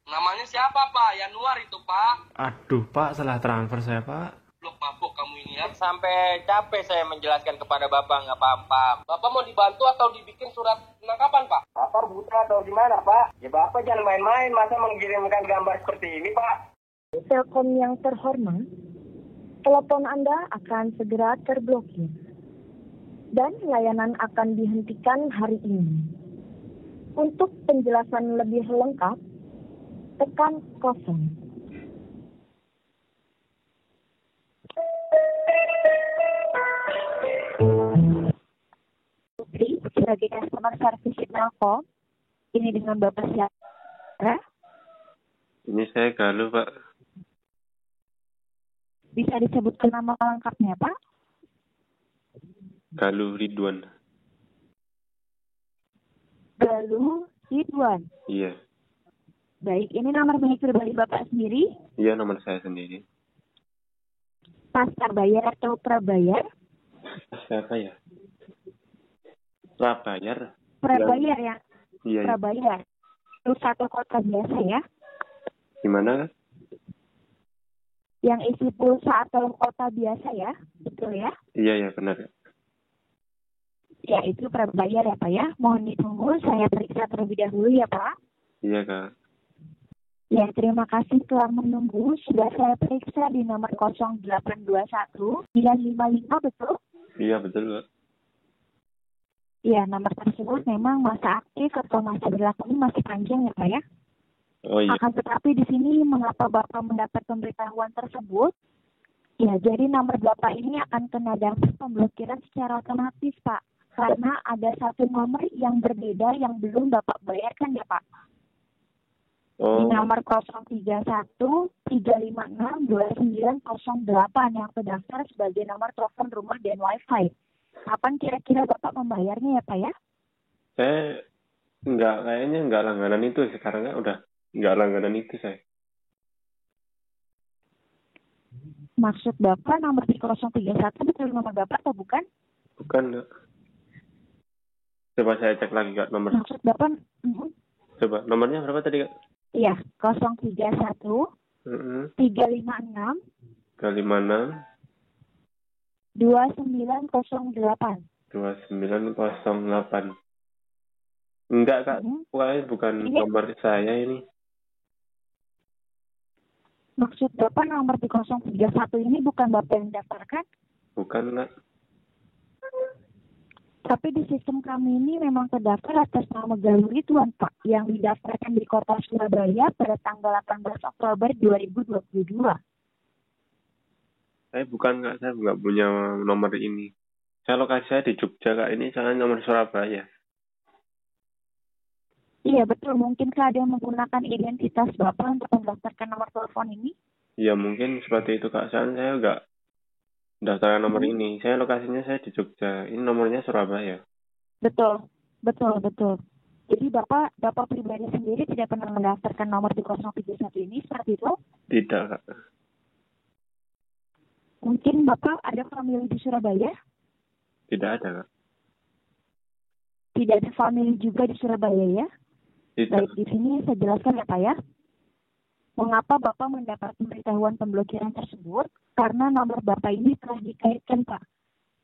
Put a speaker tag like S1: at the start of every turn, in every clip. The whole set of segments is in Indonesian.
S1: Namanya siapa, Pak? Yanuar itu, Pak.
S2: Aduh, Pak, salah transfer saya, Pak.
S1: Blok mabuk kamu ini ya. Sampai capek saya menjelaskan kepada Bapak, nggak paham-paham. Bapak mau dibantu atau dibikin surat penangkapan, Pak? Bapak buta atau gimana, Pak? Ya Bapak jangan main-main, masa mengirimkan gambar seperti ini, Pak?
S3: Telkom yang terhormat, telepon Anda akan segera terblokir dan layanan akan dihentikan hari ini. Untuk penjelasan lebih lengkap, tekan 0. Putri, sebagai customer service Telkom, ini dengan Bapak siapa?
S4: Ini saya Galuh, Pak.
S3: Bisa disebutkan nama lengkapnya, Pak?
S4: Galuh Ridwan.
S3: Galuh Ridwan.
S4: Iya.
S3: Baik, ini nomor milik pribadi Bapak sendiri?
S4: Iya, nomor saya sendiri.
S3: Pasca bayar atau prabayar?
S4: Siapa ya? Prabayar.
S3: Prabayar ya?
S4: Iya.
S3: Prabayar. Itu satu kota biasa ya?
S4: Gimana?
S3: Yang isi pulsa atau kota biasa ya? Betul ya?
S4: Iya, benar.
S3: Ya, itu prabayar ya Pak ya? Mohon ditunggu, saya periksa terlebih dahulu ya Pak.
S4: Iya, Kak.
S3: Ya, terima kasih telah menunggu. Sudah saya periksa di nomor 0821 955, betul?
S4: Iya, betul, Kak.
S3: Ya, nomor tersebut memang masa aktif atau masa berlaku masih panjang ya Pak ya?
S4: Oh iya.
S3: Akan tetapi di sini mengapa Bapak mendapat pemberitahuan tersebut? Ya, jadi nomor Bapak ini akan kena dampak pemblokiran secara otomatis Pak. Karena ada satu nomor yang berbeda yang belum Bapak bayarkan ya Pak.
S4: Oh.
S3: Di nomor 031 356 2908 yang terdaftar sebagai nomor telepon rumah dan wifi. Kapan kira-kira Bapak membayarnya ya Pak ya?
S4: Saya kayaknya nggak langganan itu sekarang, kan udah nggak langganan itu saya.
S3: Maksud Bapak nomor di 031 betul nomor Bapak atau bukan?
S4: Bukan, Kak. Coba saya cek lagi, Kak, nomor.
S3: Maksud Bapak?
S4: Coba, nomornya berapa tadi, Kak?
S3: Iya, 031 356
S4: 356
S3: 2908.
S4: 2908. Enggak, Kak. Pokoknya bukan nomor saya ini.
S3: Maksud Bapak nomor di 031 ini bukan Bapak yang daftarkan?
S4: Bukan, Kak.
S3: Tapi di sistem kami ini memang terdaftar atas nama Galuh Ridwan, Pak, yang didaftarkan di Kota Surabaya pada tanggal 18 Oktober 2022.
S4: Saya bukan, Kak. Saya nggak punya nomor ini. Saya lokasi saya di Jogja, Kak. Ini saya nomor Surabaya.
S3: Iya, betul. Mungkinkah ada yang menggunakan identitas Bapak untuk mendaftarkan nomor telepon ini?
S4: Iya, mungkin seperti itu, Kak. Saya nggak daftarkan nomor ini. Saya lokasinya saya di Jogja. Ini nomornya Surabaya.
S3: Betul. Jadi Bapak pribadi sendiri tidak pernah mendaftarkan nomor di 031 ini seperti itu?
S4: Tidak, Kak.
S3: Mungkin Bapak ada famili di Surabaya?
S4: Tidak ada, Kak.
S3: Tidak ada famili juga di Surabaya ya?
S4: Tidak.
S3: Baik, di sini saya jelaskan ya Pak ya. Mengapa Bapak mendapat pemberitahuan pemblokiran tersebut? Karena nomor Bapak ini telah dikaitkan Pak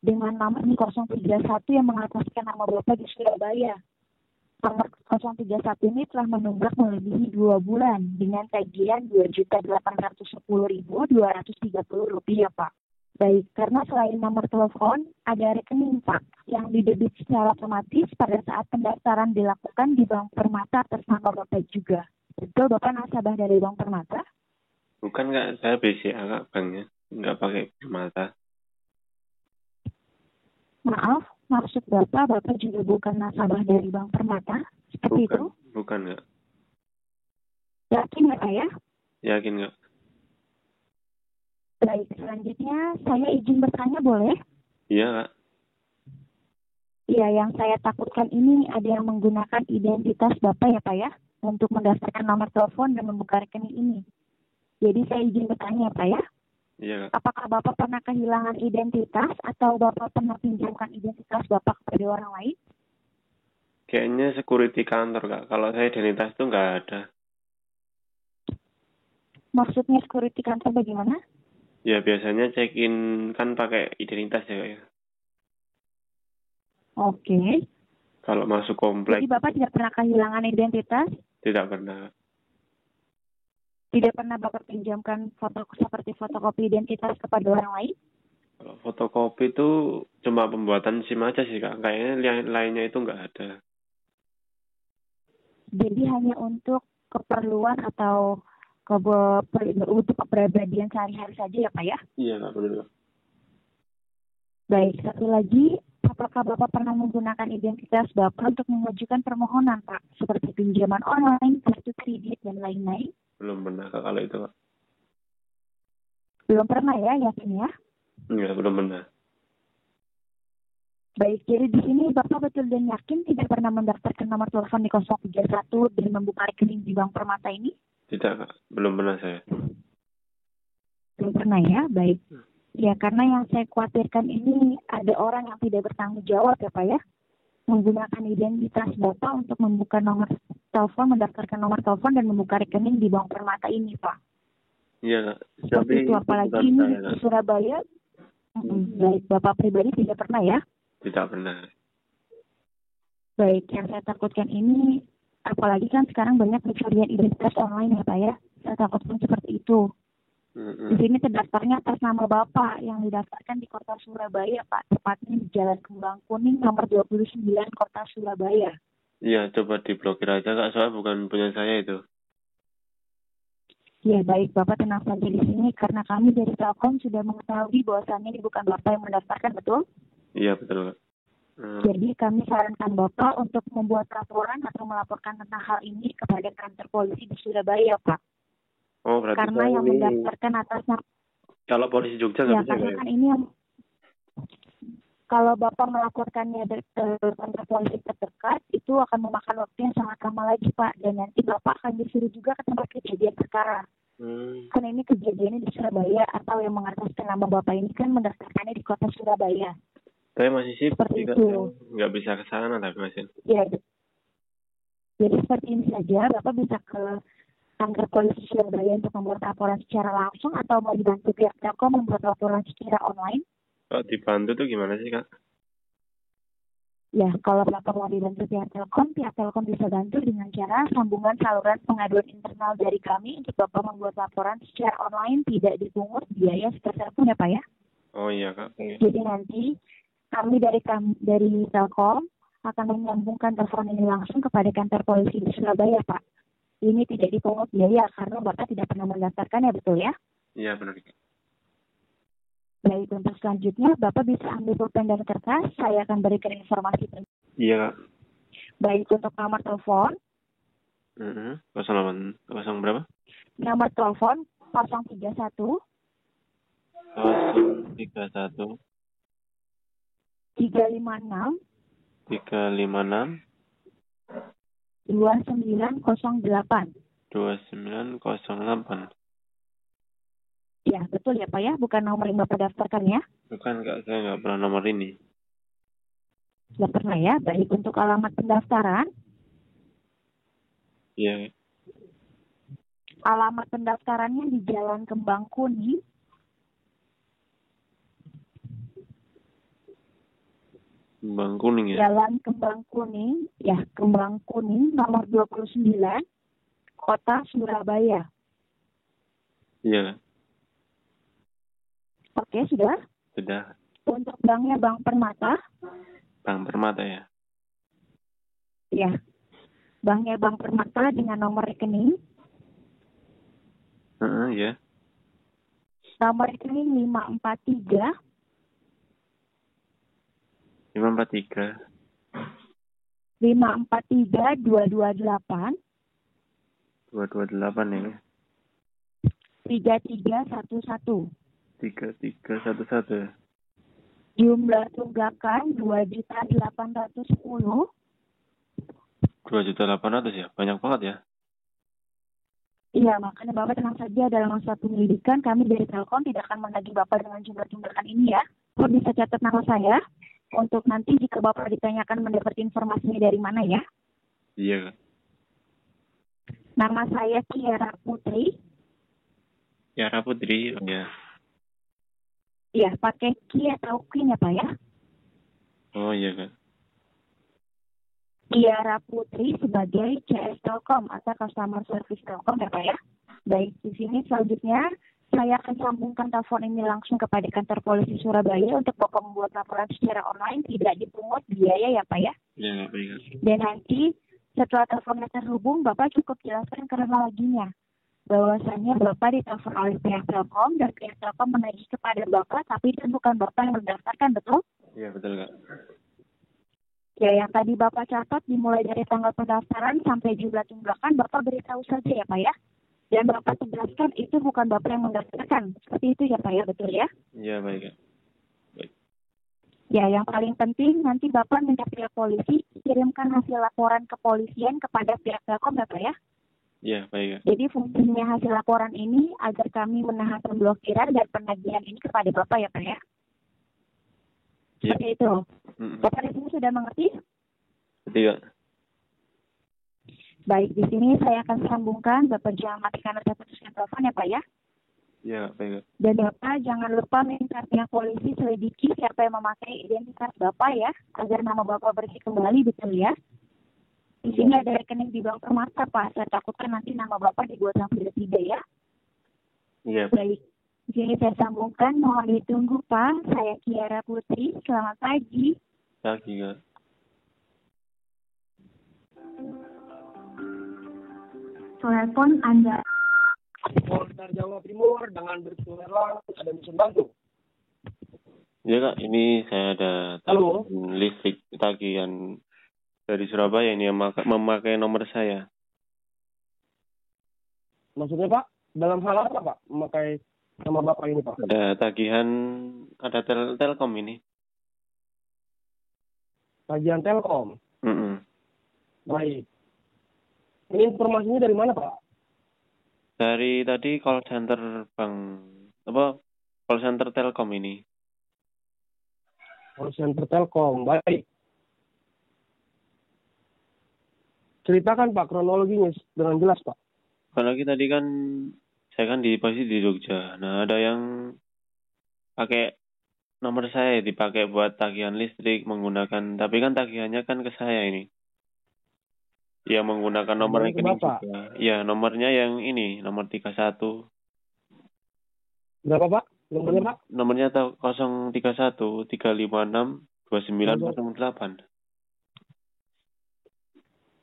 S3: dengan nomor 031 yang mengataskan nama Bapak di Surabaya. Nomor 031 ini telah menunggak melebihi 2 bulan dengan tagihan Rp2.810.230 Pak. Baik, karena selain nomor telepon, ada rekening Pak yang didebit secara otomatis pada saat pendaftaran dilakukan di Bank Permata atas nama Bapak juga. Betul Bapak nasabah dari Bank Permata?
S4: Bukan, Kak. Saya BCA, Kak, banknya. Nggak pakai Permata.
S3: Maaf, maksud Bapak juga bukan nasabah dari Bank Permata? Seperti itu?
S4: Bukan, Kak.
S3: Yakin Pak ya?
S4: Yakin, Kak.
S3: Baik, selanjutnya saya izin bertanya boleh?
S4: Iya, Kak.
S3: Iya, yang saya takutkan ini ada yang menggunakan identitas Bapak ya Pak ya, untuk mendaftarkan nomor telepon dan membuka rekening ini. Jadi saya izin bertanya Pak ya.
S4: Iya, Kak.
S3: Apakah Bapak pernah kehilangan identitas atau Bapak pernah pinjamkan identitas Bapak kepada orang lain?
S4: Kayaknya security kantor, Kak. Kalau saya identitas itu nggak ada.
S3: Maksudnya security kantor bagaimana?
S4: Ya biasanya check-in kan pakai identitas ya Kak ya.
S3: Oke.
S4: Kalau masuk
S3: Jadi
S4: komplek
S3: Bapak tidak pernah kehilangan identitas?
S4: tidak pernah.
S3: Tidak pernah Bapak pinjamkan foto seperti fotokopi identitas kepada orang lain?
S4: Kalau fotokopi itu cuma pembuatan SIM aja sih Kak. Kayaknya lainnya itu nggak ada.
S3: Jadi hanya untuk keperluan atau untuk kepribadian sehari-hari saja ya Pak ya?
S4: Iya Kak, benar.
S3: Baik, satu lagi, apakah Bapak pernah menggunakan identitas Bapak untuk mengajukan permohonan Pak? Seperti pinjaman online, kartu kredit, dan lain-lain?
S4: Belum pernah Kak kalau itu Kak.
S3: Belum pernah ya, yakin ya?
S4: Enggak, belum pernah.
S3: Baik, jadi di sini Bapak betul dan yakin tidak pernah mendaftarkan nomor telepon di 031 dan membuka rekening di Bank Permata ini?
S4: Tidak Kak, belum pernah saya.
S3: Belum pernah ya, baik. Ya, karena yang saya khawatirkan ini ada orang yang tidak bertanggung jawab ya Pak ya, menggunakan identitas Bapak untuk membuka nomor telepon, mendaftarkan nomor telepon dan membuka rekening di Bank Permata ini Pak.
S4: Iya Kak.
S3: Seperti itu, apalagi
S4: bukan
S3: ini
S4: saya,
S3: di
S4: Kak.
S3: Surabaya. Baik, Bapak pribadi tidak pernah ya?
S4: Tidak pernah.
S3: Baik, yang saya takutkan ini, apalagi kan sekarang banyak pencurian identitas online ya Pak ya, saya takutkan seperti itu. Di sini terdaftarnya atas nama Bapak yang didaftarkan di Kota Surabaya, Pak. Tepatnya di Jalan Kembang Kuning nomor 29 Kota Surabaya.
S4: Iya, coba diblokir aja Kak, soalnya bukan punya saya itu.
S3: Ya, baik Bapak tenang saja di sini karena kami dari Telkom sudah mengetahui bahwasannya ini bukan Bapak yang mendaftarkan, betul?
S4: Iya, betul Kak.
S3: Jadi kami sarankan Bapak untuk membuat laporan atau melaporkan tentang hal ini kepada kantor polisi di Surabaya, Pak.
S4: Oh, berarti
S3: Karena yang
S4: ini
S3: mendaftarkan atas nama,
S4: kalau polisi Jogja nggak
S3: ya
S4: bisa
S3: karena
S4: Kak?
S3: kan ini yang kalau Bapak melaporkannya ke kantor polisi terdekat, itu akan memakan waktu yang sangat lama lagi, Pak. Dan nanti Bapak akan disuruh juga ke tempat kejadian perkara. Karena ini kejadiannya di Surabaya, atau yang mengataskan nama Bapak ini kan mendaftarkannya di Kota Surabaya.
S4: Saya masih sibuk
S3: Seperti
S4: sih Kak,
S3: itu.
S4: nggak bisa ke sana tapi masih.
S3: Ya, jadi seperti ini saja, Bapak bisa ke kantor polisi Surabaya untuk membuat laporan secara langsung atau mau dibantu pihak Telkom membuat laporan secara online.
S4: Kalau dibantu tuh gimana sih Kak?
S3: Ya, kalau Bapak mau dibantu pihak Telkom bisa bantu dengan cara sambungan saluran pengaduan internal dari kami untuk Bapak membuat laporan secara online, tidak dipungut biaya sebesar pun ya Pak ya.
S4: Oh iya Kak.
S3: Jadi nanti kami dari Telkom akan menyambungkan telepon ini langsung kepada kantor polisi di Surabaya Pak. Ini tidak dipungut biaya karena Bapak tidak pernah mendaftarkan ya, betul ya?
S4: Iya benar.
S3: Baik, untuk selanjutnya Bapak bisa ambil pulpen dan kertas, saya akan berikan informasi.
S4: Iya Kak.
S3: Baik, untuk nomor telepon,
S4: 08 berapa?
S3: nomor telepon 031
S4: 031
S3: 356
S4: 356
S3: 2908.
S4: 2908.
S3: Ya, betul ya Pak ya, bukan nomor yang Bapak daftarkan ya?
S4: Bukan Kak, saya nggak pernah nomor ini.
S3: Tidak pernah ya. Baik, untuk alamat pendaftaran,
S4: Iya.
S3: alamat pendaftarannya di Jalan Kembang Kuning,
S4: Kembang Kuning ya?
S3: Jalan Kembang Kuning, ya Kembang Kuning nomor 29, Kota Surabaya.
S4: Iya Kak.
S3: Oke, sudah.
S4: Sudah.
S3: Untuk banknya Bank Permata,
S4: Bank Permata ya?
S3: ya. Banknya Bank Permata dengan nomor rekening.
S4: Iya.
S3: Nomor rekening 543
S4: 543
S3: 543 228
S4: 228 ya?
S3: 3311.
S4: 3311 ya?
S3: Jumlah tunggakan 2.810.000.
S4: 2.800.000 ya? Banyak banget ya?
S3: Iya, makanya Bapak tenang saja, dalam masa penyelidikan kami dari Telkom tidak akan menagih Bapak dengan jumlah tunggakan ini ya. Bapak bisa catat nama saya untuk nanti jika Bapak ditanyakan mendapat informasinya dari mana ya.
S4: Iya Kak.
S3: Nama saya Tiara Putri.
S4: Tiara Putri, oh ya.
S3: Iya, pakai Ki atau Queen ya Pak ya.
S4: Oh iya Kak.
S3: Tiara Putri sebagai CS Telkom atau Customer Service Telkom ya Pak ya. Baik, di sini selanjutnya saya akan sambungkan telepon ini langsung kepada kantor polisi Surabaya untuk Bapak membuat laporan secara online, tidak dipungut biaya ya Pak ya.
S4: Ya nggak baik Kak.
S3: Dan nanti setelah teleponnya terhubung, Bapak cukup jelaskan kronologinya. Bahwasanya Bapak ditelepon oleh pihak Telkom dan pihak Telkom menagih kepada Bapak, tapi itu bukan Bapak yang mendaftarkan, betul?
S4: Iya betul Kak.
S3: Ya, yang tadi Bapak catat dimulai dari tanggal pendaftaran sampai jumlah tunggakan, Bapak beritahu saja ya Pak ya. Dan Bapak tegaskan itu bukan Bapak yang mendaftarkan. Seperti itu ya Pak ya, betul ya?
S4: Iya baik Kak.
S3: Ya, yang paling penting nanti Bapak minta pihak polisi kirimkan hasil laporan kepolisian kepada pihak Telkom ya Pak ya.
S4: Iya baik Kak.
S3: Jadi fungsinya hasil laporan ini agar kami menahan pemblokiran dan penagihan ini kepada Bapak ya Pak ya.
S4: Iya.
S3: Seperti itu.
S4: Mm-mm.
S3: Bapak di sini sudah mengerti?
S4: Betul Kak.
S3: Baik, di sini saya akan sambungkan. Bapak jangan matikan atau putuskan telepon ya Pak ya.
S4: Iya baik Kak.
S3: Dan Bapak jangan lupa minta pihak polisi selidiki siapa yang memakai identitas Bapak ya, agar nama Bapak bersih kembali, betul ya. Di sini ada rekening di Bank Permata Pak, saya takutkan nanti nama Bapak dibuat yang tidak ya.
S4: Iya.
S3: Baik, di sini saya sambungkan, mohon ditunggu Pak. Saya Tiara Putri, selamat pagi.
S4: Pagi Kak.
S3: Telepon Anda.
S1: Polda Jawa Timur dengan bersuara ada yang bisa bantu.
S4: Iya Kak, ini saya ada
S1: Halo.
S4: tagihan listrik tagihan dari Surabaya ini yang memakai nomor saya.
S1: Maksudnya Pak, dalam hal apa Pak memakai nama Bapak ini Pak?
S4: Ada tagihan, ada Telkom ini.
S1: Tagihan Telkom.
S4: Mm-mm.
S1: Baik. Ini informasinya dari mana Pak?
S4: Dari tadi call center call center Telkom ini.
S1: Call center Telkom. Baik. Ceritakan Pak kronologinya dengan jelas Pak.
S4: Kalau tadi kan saya kan di posisi di Jogja. Nah, ada yang pakai nomor saya dipakai buat tagihan listrik menggunakan, tapi kan tagihannya kan ke saya ini. Ya menggunakan nomor
S1: Tagihan ke
S4: rekening
S1: Bapak.
S4: juga. Ya, nomornya yang ini, nomor 31.
S1: Berapa Pak? Nomornya Pak?
S4: Nomornya 031 356 2908.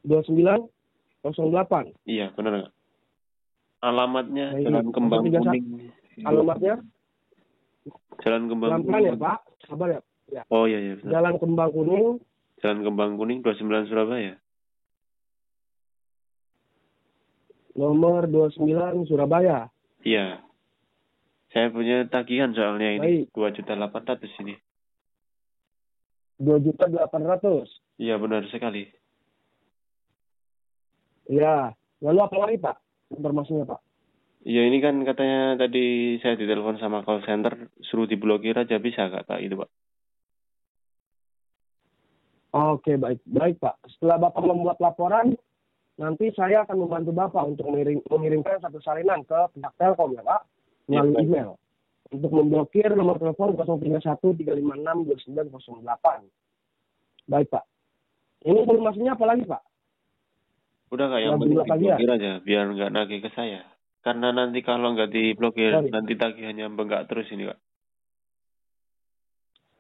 S1: 2908.
S4: Iya, benar nggak? Alamatnya
S1: Baik.
S4: Jalan Kembang
S1: 031.
S4: Kuning.
S1: Alamatnya
S4: Jalan Kembang
S1: pelan-pelan ya
S4: Kuning.
S1: Pak. Sabar ya. Ya.
S4: Oh iya iya benar.
S1: Jalan Kembang Kuning.
S4: Jalan Kembang Kuning 29 Surabaya.
S1: Nomor 29 Surabaya.
S4: Iya. Saya punya tagihan soalnya ini.
S1: Baik.
S4: 2.800.000 ini.
S1: 2.800.000.
S4: Iya benar sekali.
S1: Ya. Lalu apa lagi Pak? Informasinya Pak.
S4: Iya ini kan katanya tadi saya ditelepon sama call center suruh diblokir aja bisa kata itu Pak.
S1: Oke, baik. Baik Pak. Setelah Bapak membuat laporan, nanti saya akan membantu Bapak untuk mengirimkan satu salinan ke pihak Telkom ya Pak. Melalui
S4: Ya,
S1: email. Untuk memblokir nomor telepon 031 356 2908. Baik Pak. Ini informasinya apa lagi Pak?
S4: udah Kak yang
S1: Yang
S4: penting
S1: belum
S4: diblokir aja biar nggak nagih ke saya. Karena nanti kalau nggak diblokir
S1: Baik.
S4: nanti tagihannya bengkak terus ini Kak.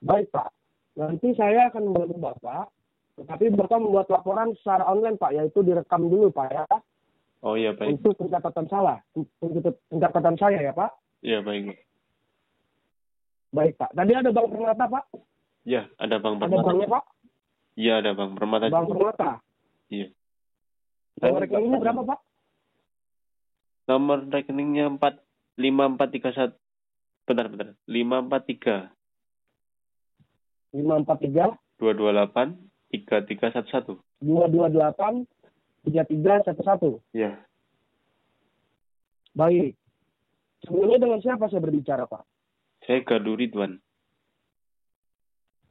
S1: Baik Pak. Nanti saya akan membantu Bapak. Tetapi Bapak membuat laporan secara online Pak. Yaitu direkam dulu Pak ya.
S4: Oh iya baik.
S1: Untuk pencatatan pencatatan saya ya Pak.
S4: Iya baik.
S1: Baik Pak. Tadi ada Bank Permata Pak.
S4: Ya ada Bang
S1: Ada
S4: Permata.
S1: banknya Pak.
S4: Iya ada Bang Permata.
S1: Bank
S4: juga.
S1: Permata.
S4: Iya.
S1: Nomor rekeningnya berapa Pak?
S4: Nomor rekeningnya 45431. Bentar. 543
S1: 543
S4: 228 3311.
S1: 228 3311.
S4: Iya.
S1: Baik. Sebelumnya dengan siapa saya berbicara Pak?
S4: Saya Galuh Ridwan.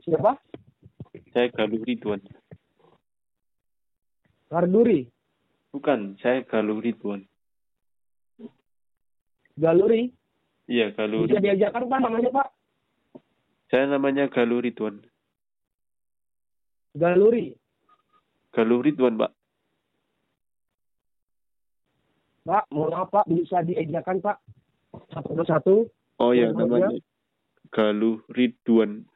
S1: Siapa?
S4: Saya Galuh Ridwan.
S1: Garduri.
S4: Bukan, saya Galuh Ridwan.
S3: Galuri.
S4: Iya, Galuh.
S3: Bisa diajarkan Pak namanya Pak?
S4: Saya namanya Galuh Ridwan.
S3: Galuri.
S4: Galuh Ridwan, Pak.
S3: Pak, mohon maaf Pak, bisa diejakan Pak? Satu persatu.
S4: Oh ya,
S3: Namanya?
S4: namanya Galuh Ridwan.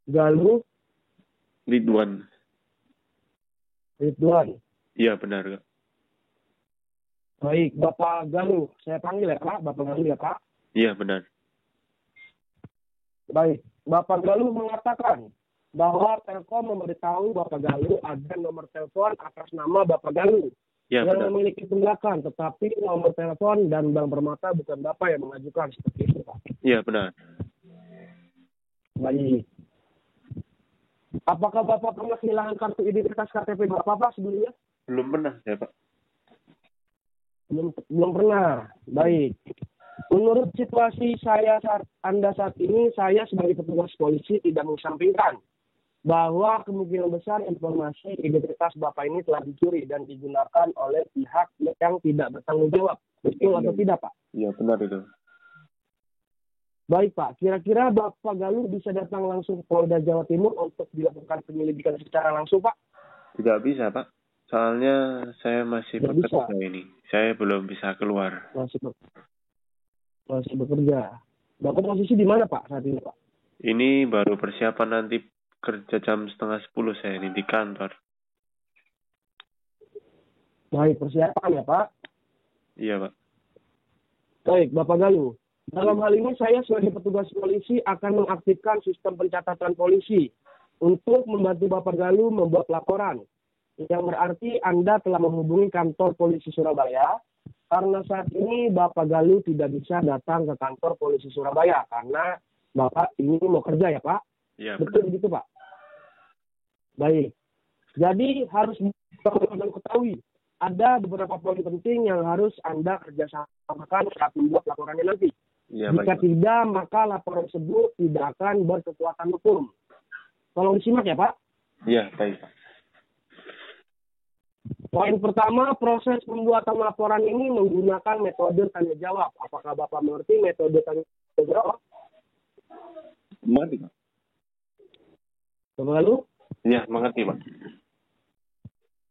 S3: Galuh
S4: Ridwan.
S3: Ridwan.
S4: Iya, benar, Kak.
S3: Baik, Bapak Galuh. Saya panggil ya Pak, Bapak Galuh ya Pak.
S4: Iya, benar.
S3: Baik, Bapak Galuh mengatakan bahwa Telkom memberitahu Bapak Galuh ada nomor telepon atas nama Bapak Galuh
S4: Iya,
S3: yang
S4: benar.
S3: memiliki tunggakan, tetapi nomor telepon dan bank permata bukan Bapak yang mengajukan, seperti itu Pak.
S4: Iya, benar.
S3: Baik. Apakah Bapak pernah kehilangan kartu identitas KTP Bapak Pak sebelumnya?
S4: Belum pernah saya, Pak.
S3: Belum pernah. Baik. Menurut situasi Anda saat ini, saya sebagai petugas polisi tidak mengesampingkan bahwa kemungkinan besar informasi identitas Bapak ini telah dicuri dan digunakan oleh pihak yang tidak bertanggung jawab. Betul atau tidak, Pak?
S4: Iya, benar itu.
S3: Baik, Pak. Kira-kira Bapak Galuh bisa datang langsung ke Polda Jawa Timur untuk dilakukan penyelidikan secara langsung, Pak?
S4: Tidak bisa, Pak. Soalnya saya masih
S3: Tidak
S4: bekerja
S3: bisa.
S4: ini. Saya belum bisa keluar.
S3: Masih bekerja. Bapak posisi di mana, Pak, saat ini, Pak?
S4: Ini baru persiapan nanti kerja jam 9:30 saya ini di kantor.
S3: Baik, persiapan ya, Pak.
S4: Iya, Pak.
S3: Baik, Bapak Galuh. Dalam hal ini saya sebagai petugas polisi akan mengaktifkan sistem pencatatan polisi untuk membantu Bapak Galuh membuat laporan. Yang berarti Anda telah menghubungi kantor polisi Surabaya karena saat ini Bapak Galuh tidak bisa datang ke kantor polisi Surabaya karena Bapak ini mau kerja ya, Pak?
S4: Iya,
S3: Betul
S4: benar.
S3: begitu, Pak? Baik. Jadi harus Bapak ketahui ada beberapa poin penting yang harus Anda kerjasamakan saat membuat laporannya nanti.
S4: Iya,
S3: Jika
S4: baik, Pak.
S3: tidak, maka laporan tersebut tidak akan berkekuatan hukum. Tolong disimak ya, Pak.
S4: Iya, baik, Pak.
S3: Poin pertama, proses pembuatan laporan ini menggunakan metode tanya jawab. Apakah Bapak mengerti metode tanya jawab?
S4: Mengerti, Pak?
S3: Bapak Galuh,
S4: Iya, mengerti, Pak.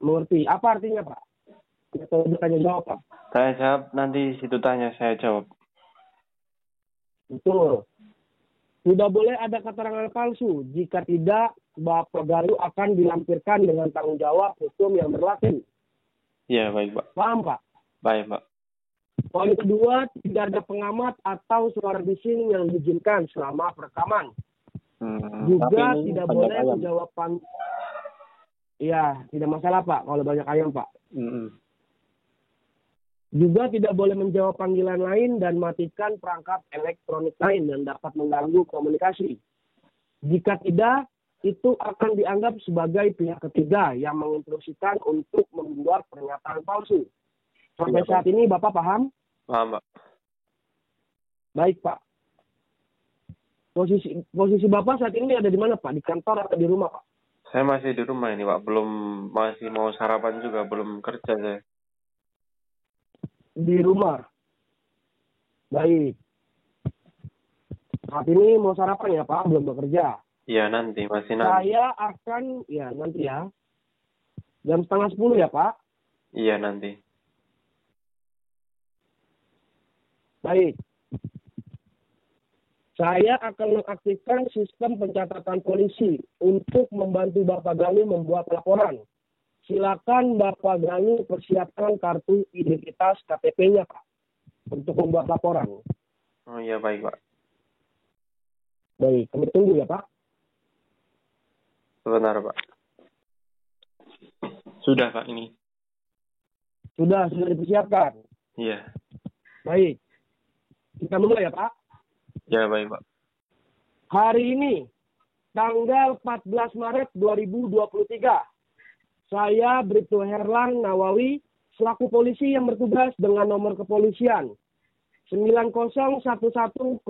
S3: mengerti. Apa artinya, Pak? Metode tanya jawab, Pak.
S4: Saya jawab, nanti situ tanya, saya jawab.
S3: Betul. Tidak boleh ada keterangan palsu. Jika tidak, Bapak Galuh akan dilampirkan dengan tanggung jawab hukum yang berlaku.
S4: Iya, baik, Pak.
S3: Paham, Pak?
S4: Baik, Pak.
S3: Poin kedua, tidak ada pengamat atau suara bising yang diizinkan selama perekaman. Juga
S4: Tapi ini
S3: tidak
S4: banyak
S3: boleh
S4: ayam.
S3: menjawab Ya, tidak masalah, Pak, kalau banyak ayam, Pak. Juga tidak boleh menjawab panggilan lain dan matikan perangkat elektronik lain yang dapat mengganggu komunikasi. Jika tidak, itu akan dianggap sebagai pihak ketiga yang menginstruksikan untuk membuat pernyataan palsu. Sampai
S4: Iya, Pak.
S3: saat ini Bapak paham?
S4: Paham, Pak.
S3: Baik, Pak. Posisi Bapak saat ini ada di mana, Pak? Di kantor atau di rumah, Pak?
S4: Saya masih di rumah ini, Pak. Masih mau sarapan juga, belum kerja saya.
S3: Di rumah. Baik. Saat ini mau sarapan ya, Pak? Belum bekerja.
S4: Iya, nanti. Masih nanti.
S3: Saya akan, ya nanti ya. Jam 9:30 ya, Pak?
S4: Iya, nanti.
S3: Baik. Saya akan mengaktifkan sistem pencatatan polisi untuk membantu Bapak Galuh membuat laporan. Silakan Bapak Galuh persiapkan kartu identitas KTP-nya, Pak, untuk membuat laporan.
S4: Oh iya, baik, Pak.
S3: Baik, kami tunggu ya, Pak.
S4: Sebentar, Pak. Sudah, Pak, ini.
S3: Sudah dipersiapkan.
S4: Iya.
S3: Baik. Kita mulai ya, Pak.
S4: Ya, baik, Pak.
S3: Hari ini, tanggal 14 Maret 2023, saya Bribtu Herlan Nawawi, selaku polisi yang bertugas dengan nomor kepolisian 9011010152,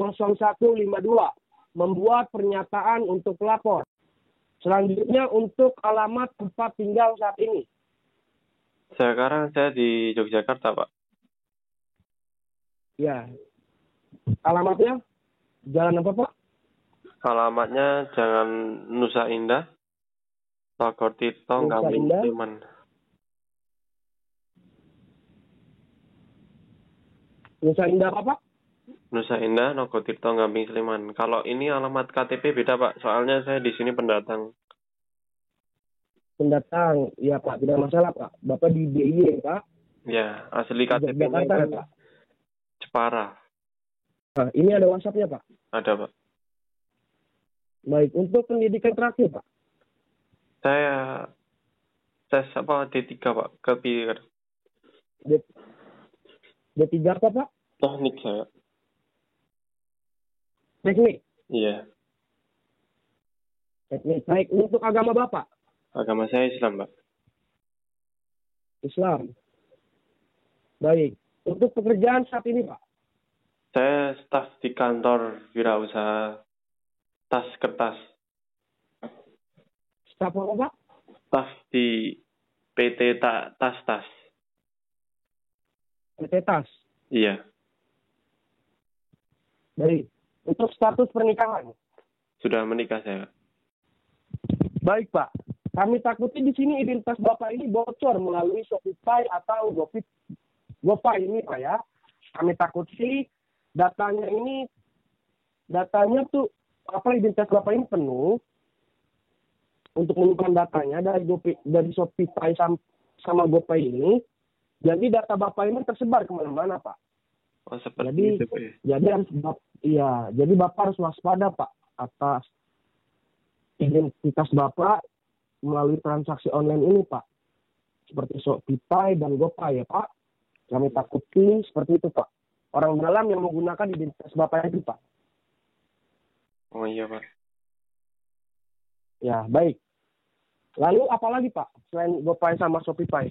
S3: membuat pernyataan untuk pelapor. Selanjutnya untuk alamat tempat tinggal saat ini.
S4: Sekarang saya di Yogyakarta, Pak.
S5: Ya. Alamatnya jalan apa Pak?
S4: Alamatnya Jalan Nusa Indah, Tokotirto,
S5: Nusa
S4: Gamping
S5: Indah.
S4: Sleman.
S5: Nusa Indah apa Pak?
S4: Nusa Indah, Nogotirto, Gamping Sleman. Kalau ini alamat KTP beda Pak, soalnya saya di sini pendatang.
S5: Pendatang. Ya Pak, tidak masalah Pak. Bapak di DIY Pak.
S4: Ya, asli
S5: Di
S4: KTP-nya
S5: Jakarta ya
S4: itu
S5: Pak.
S4: Jepara.
S5: Nah, ini ada WhatsApp-nya Pak.
S4: Ada Pak.
S5: Baik, untuk pendidikan terakhir Pak.
S4: Saya tes apa D3 Pak, kepilih
S5: D3 apa Pak?
S4: teknik saya.
S5: Teknik.
S4: Iya,
S5: Teknik. Baik, untuk agama Bapak.
S4: agama saya Islam Pak.
S5: Islam. Baik. Untuk pekerjaan saat ini Pak.
S4: Saya staf di kantor wirausaha tas kertas.
S5: Staf apa Pak?
S4: Staf di PT Tas.
S5: PT Tas.
S4: Iya,
S5: Baik. Untuk status pernikahan.
S4: sudah menikah saya.
S5: Baik Pak. Kami takuti di sini identitas Bapak ini bocor melalui Shopify atau GoPay ini Pak ya. Kami takuti datanya tuh identitas Bapak ini penuh untuk menyimpan datanya dari Shopify sama GoPay ini. Jadi data Bapak ini tersebar kemana-mana Pak.
S4: Oh, seperti itu ya.
S5: Jadi Bapak harus waspada Pak atas identitas Bapak melalui transaksi online ini Pak. Seperti Shopify dan GoPay ya Pak. Kami takuti seperti itu Pak. Orang dalam yang menggunakan identitas Bapak itu Pak.
S4: Oh iya Pak.
S5: Ya, baik. Lalu apalagi Pak selain GoPay sama Shopify?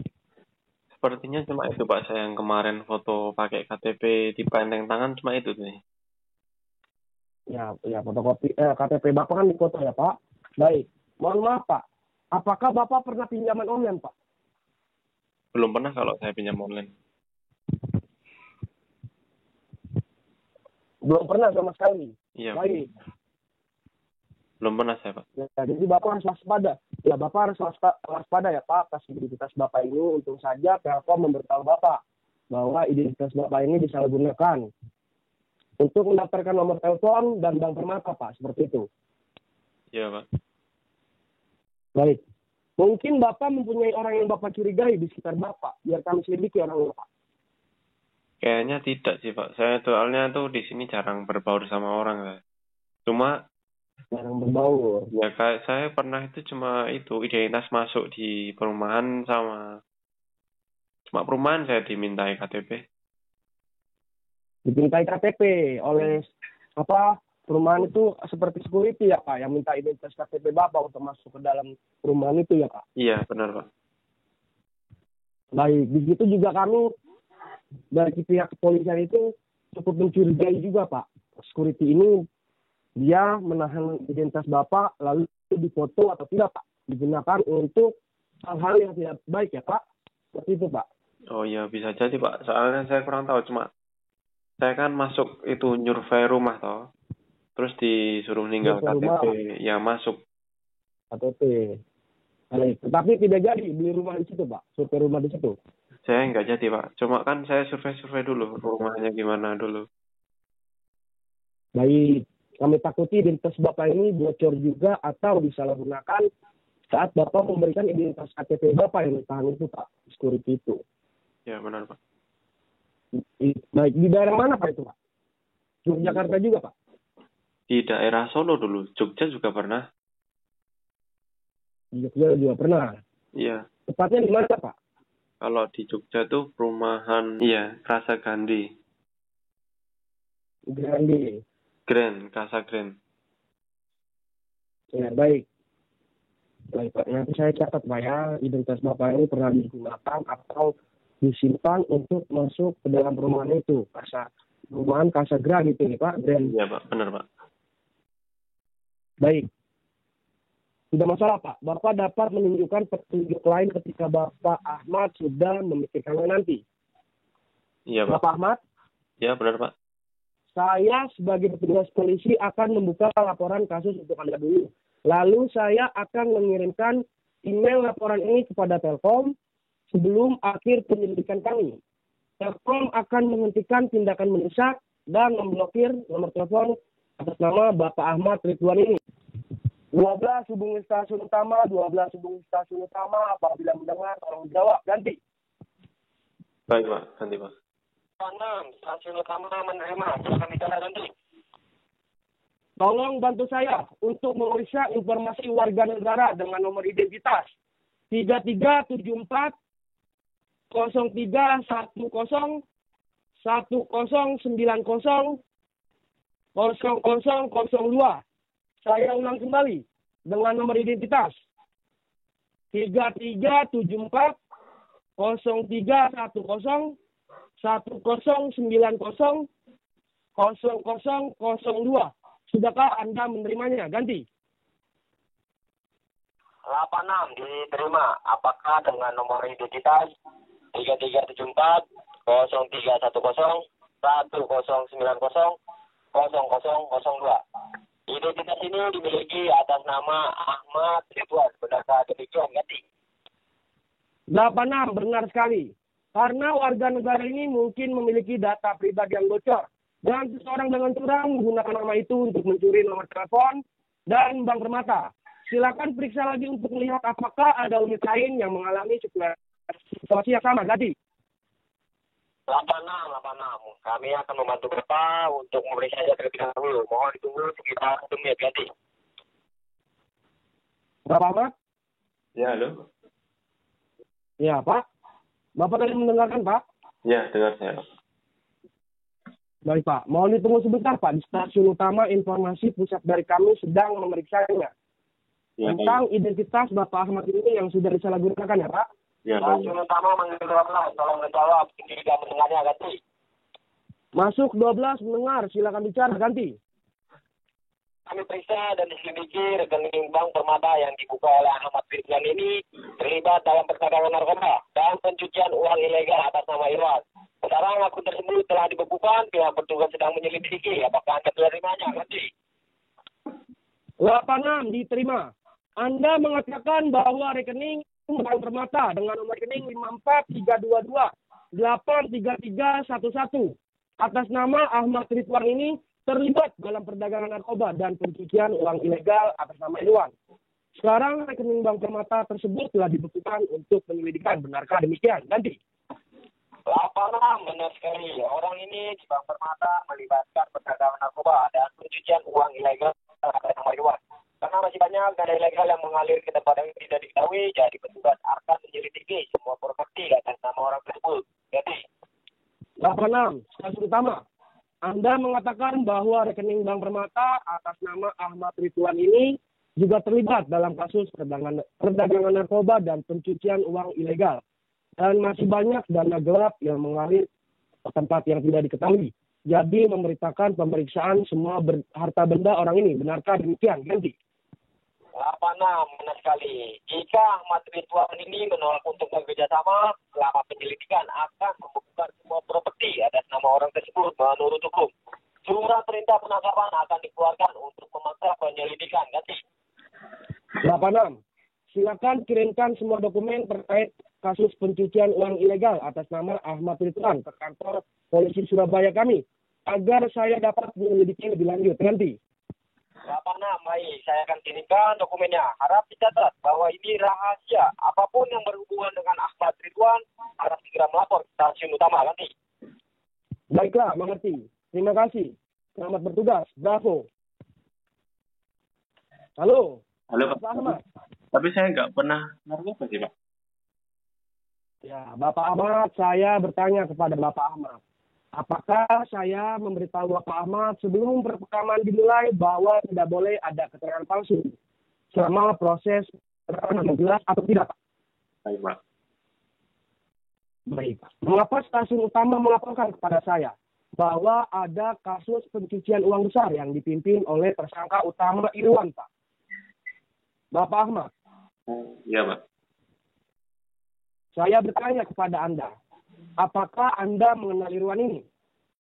S4: Sepertinya cuma itu Pak, saya yang kemarin foto pakai KTP di penteng tangan cuma itu nih.
S5: Ya fotokopi KTP Bapak kan di foto ya Pak. Baik. Mohon maaf Pak. Apakah Bapak pernah pinjaman online Pak?
S4: Belum pernah kalau saya pinjam online.
S5: Belum pernah sama sekali.
S4: Iya.
S5: Baik.
S4: Belum pernah saya Pak.
S5: Ya, jadi Bapak harus waspada. Ya, Bapak harus waspada ya Pak atas identitas Bapak ini. Untung saja Telkom memberitahu Bapak bahwa identitas Bapak ini disalahgunakan untuk mendaftarkan nomor telepon dan bank permata Pak. Seperti itu.
S4: Iya Pak.
S5: Baik. Mungkin Bapak mempunyai orang yang Bapak curigai di sekitar Bapak. Biar kami selidiki orang Bapak.
S4: Kayaknya tidak sih Pak. Saya soalnya tuh di sini jarang berbaur sama orang saya. Cuma
S5: Jarang berbaur.
S4: ya kayak saya pernah itu cuma itu identitas masuk di perumahan cuma perumahan saya dimintai KTP.
S5: Dipintai KTP oleh perumahan itu seperti security ya Pak, yang minta identitas KTP Bapak untuk masuk ke dalam perumahan itu ya Pak.
S4: Iya benar Pak.
S5: Baik, begitu juga kami dari pihak kepolisian itu cukup mencurigai juga Pak. Security ini dia menahan identitas Bapak lalu difoto atau tidak Pak, digunakan untuk hal-hal yang tidak baik ya Pak. Seperti itu Pak.
S4: Oh iya bisa jadi Pak. Soalnya saya kurang tahu, cuma saya kan masuk itu nyurvei rumah toh. Terus disuruh ninggal KTP, ya masuk.
S5: KTP. Baik, tetapi tidak jadi beli rumah di situ Pak, survei rumah di situ.
S4: Saya nggak jadi Pak. Cuma kan saya survei dulu rumahnya gimana dulu.
S5: Baik, kami takuti identitas Bapak ini bocor juga atau disalahgunakan saat Bapak memberikan identitas KTP Bapak yang ditahan itu Pak, security itu.
S4: Ya benar Pak.
S5: Baik, di daerah mana Pak itu Pak? Yogyakarta juga Pak?
S4: Di daerah Solo dulu, Jogja juga pernah.
S5: Di Jogja juga pernah.
S4: Iya.
S5: Tepatnya di mana Pak?
S4: Kalau di Jogja tuh perumahan, iya, Rasa Gandhi. Grand, Casa Grand.
S5: Ya, baik. Baik Pak, nanti saya catat Pak ya, identitas Bapak ini pernah digunakan atau disimpan untuk masuk ke dalam perumahan itu. Perumahan Casa Grand itu ya Pak. Grand.
S4: Iya Pak, benar Pak.
S5: Baik. Tidak masalah Pak. Bapak dapat menunjukkan petunjuk lain ketika Bapak Ahmad sudah memikirkannya nanti.
S4: Iya Pak.
S5: Bapak Ahmad?
S4: Ya, benar, Pak.
S5: Saya sebagai petugas polisi akan membuka laporan kasus untuk Anda dulu. Lalu saya akan mengirimkan email laporan ini kepada Telkom sebelum akhir penyelidikan kami. Telkom akan menghentikan tindakan mendesak dan memblokir nomor telepon atas nama Bapak Ahmad Ridwan ini. 12 hubungi stasiun utama, 12 hubungi stasiun utama, apabila mendengar tolong jawab, ganti.
S4: Baik, Pak. Nanti, Pak.
S1: 6, stasiun utama menerima. Silakan bicara ganti.
S5: Tolong bantu saya untuk memeriksa informasi warga negara dengan nomor identitas 3374 0310 1090 0002. Saya ulang kembali dengan nomor identitas 3374 0310 1090 0002. Sudahkah Anda menerimanya? Ganti.
S1: 86 diterima. Apakah dengan nomor identitas 3374 0310 1090 0002? Identitas ini dimiliki atas nama Ahmad Ridwan. Benarkah demikian? Ganti.
S5: 86, benar sekali. Karena warga negara ini mungkin memiliki data pribadi yang bocor. Dan seseorang dengan curang menggunakan nama itu untuk mencuri nomor telepon dan bank permata. Silakan periksa lagi untuk melihat apakah ada unit lain yang mengalami situasi yang sama. Ganti.
S1: 86. Kami akan membantu Bapak untuk memeriksanya terlebih dahulu. Mohon ditunggu sekitar 1 menit. Ganti.
S5: Bapak Ahmad?
S4: Ya, halo.
S5: Ya, Pak. Bapak tadi mendengarkan, Pak?
S4: Ya, dengar saya, Pak.
S5: Baik, Pak. Mohon ditunggu sebentar, Pak. Di stasiun utama informasi pusat dari kami sedang memeriksanya.
S4: Ya,
S5: Tentang identitas Bapak Ahmad ini yang sudah disalahgunakan, ya, Pak?
S4: Ya,
S1: Stasiun utama manggil 12. Tolong menjawab. Tidak mendengarnya. Ganti.
S5: Masuk 12 mendengar. Silakan bicara. Ganti.
S1: Kami periksa dan diselidiki rekening bank permata yang dibuka oleh Ahmad Ridwan ini terlibat dalam perdagangan narkoba dan pencucian uang ilegal atas nama Irwan. Sekarang akun tersebut telah dibekukan, pihak petugas sedang menyelidiki. Apakah Anda menerimanya? Ganti.
S5: 86 diterima. Anda mengatakan bahwa rekening bank permata dengan nomor rekening 54322 83311 atas nama Ahmad Ridwan ini terlibat dalam perdagangan narkoba dan pencucian uang ilegal atas nama Irwan. Sekarang rekening bank permata tersebut telah dibekukan untuk penyelidikan. Benarkah demikian? Ganti.
S1: 86 benar sekali. Orang ini di bank permata melibatkan perdagangan narkoba dan pencucian uang ilegal atas nama Irwan. Karena masih banyak dana ilegal yang mengalir ke tempat yang tidak diketahui, jadi petugas akan menyelidiki semua properti atas nama orang tersebut. Jadi
S5: 86 stasiun utama. Anda mengatakan bahwa rekening bank permata atas nama Ahmad Ridwan ini juga terlibat dalam kasus perdagangan narkoba dan pencucian uang ilegal. Dan masih banyak dana gelap yang mengalir ke tempat yang tidak diketahui. Jadi memberitakan pemeriksaan semua harta benda orang ini. Benarkah demikian? Ganti.
S1: 86 benar sekali. Jika Ahmad Ridwan ini menolak untuk bekerja sama, selama penyelidikan akan membuka semua properti atas nama orang tersebut menurut hukum. Surat perintah penangkapan akan dikeluarkan untuk memaksa penyelidikan. Ganti.
S5: 86. Silakan kirimkan semua dokumen terkait kasus pencucian uang ilegal atas nama Ahmad Ridwan ke kantor polisi Surabaya kami agar saya dapat menyelidiki lebih lanjut. Nanti.
S1: 86, baik. Saya akan kirimkan dokumennya. Harap dicatat bahwa ini rahasia. Apapun yang berhubungan dengan Ahmad Ridwan harap segera melapor ke stasiun utama. Ganti.
S5: Baiklah, mengerti. Terima kasih. Selamat bertugas. Bravo. Halo.
S4: Halo, Pak.
S5: Bapak Ahmad.
S4: Tapi saya nggak pernah narkoba sih, Pak.
S5: Ya, Bapak Ahmad, saya bertanya kepada Bapak Ahmad. Apakah saya memberitahu Bapak Ahmad sebelum perekaman dimulai bahwa tidak boleh ada keterangan palsu selama proses perekaman jelas atau tidak?
S4: Baik, Pak.
S5: Baik. Mengapa stasiun utama melaporkan kepada saya bahwa ada kasus pencucian uang besar yang dipimpin oleh tersangka utama Irwan, Pak? Bapak Ahmad.
S4: Iya, Pak.
S5: Saya bertanya kepada Anda, apakah Anda mengenal Irwan ini?